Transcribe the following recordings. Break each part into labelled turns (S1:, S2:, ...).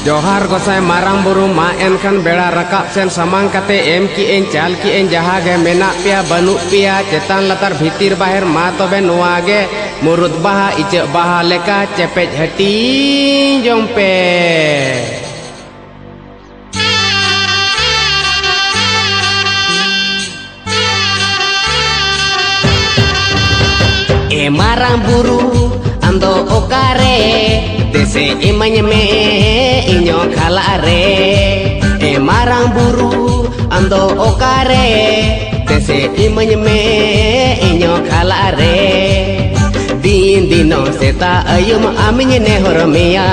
S1: जोहार गोसाई मारांग बुरु मा एनखान बेड़ा रकाब सेन समांग कते एम की एन चाल की एन जहाँ गे मेना पिया बनु पिया चेतान लतार भीतिर बाहर मा तबे नुआ गे मुरुद बाहा इचे बाहा लेका चेपेज हटी जोंपे ए मारांग बुरु ando okare dese imanya me inyo khalare e marang buru ando okare dese imanya me inyo khalare din dino seta ayum aminye ne hormeya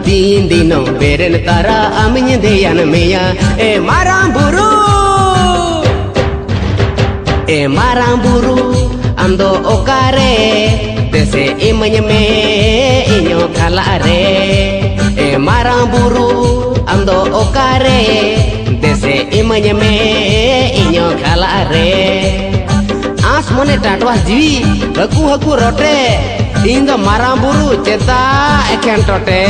S1: din dino beren tara aminye deyan meya e marang buru ando okare dese imanya me inyo khalare e marang buru ando okare dese imanya me inyo khalare as mone tatwas jiwi haku rote indo marang buru ceta eken tote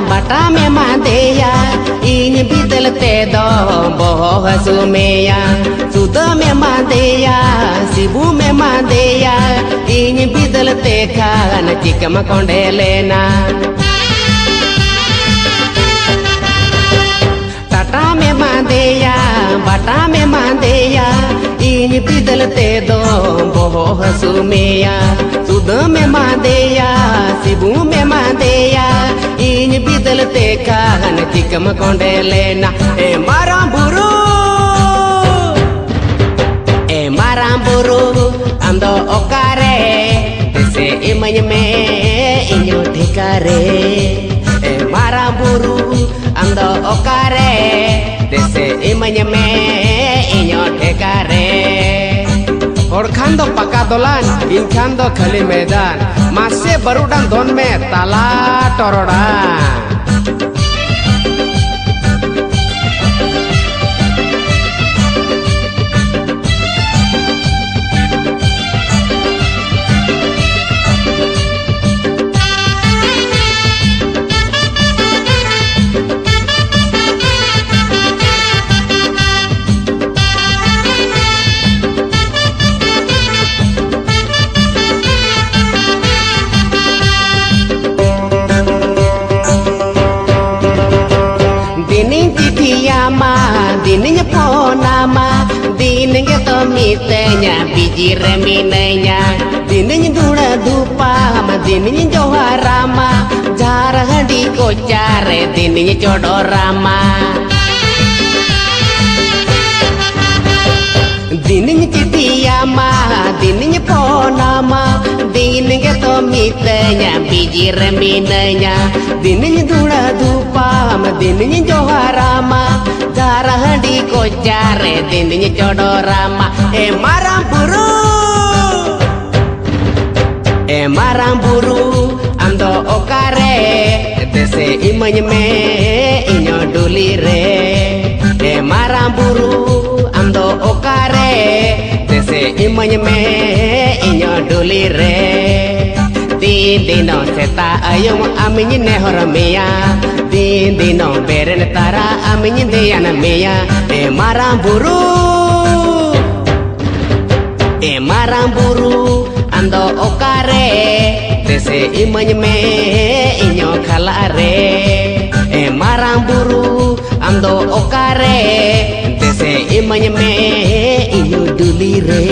S1: bata me madeya in bidal te do boho hasumeya suda me madeya sibu me madeya in bidal te khan chikam kondelena tata me madeya bata me madeya in bidal te do boho hasumeya suda me madeya sibu me madeya in bidal te khan chikam kondelena e marang buru ando okare dese imanya me inyo thikare e marang buru ando okare dese imanya me inyo thikare और खान दो पका दोलान इन खान दो खली मैदान मासे बरुडान दोन में ताला टोरोडा dininya ponama dininge to mitenya biji reminenya dininya dura dupa ma dininya joharama jara hadi kocare dininya codorama dininya citiyama dininya ponama dininge to mitenya biji reminenya dininya dura dupa ma dininya joharama jara hadi kocare dininya codorama e marang buru ando okare dese imanya me inyo dulire e marang buru ando okare dese imanya me inyo dulire din dino seta ayum aminye ne hormeya din dino beren tara aminye deyan meya e marang buru ando okare dese imanya me inyo khalare e marang buru ando okare dese imanya me inyo dulire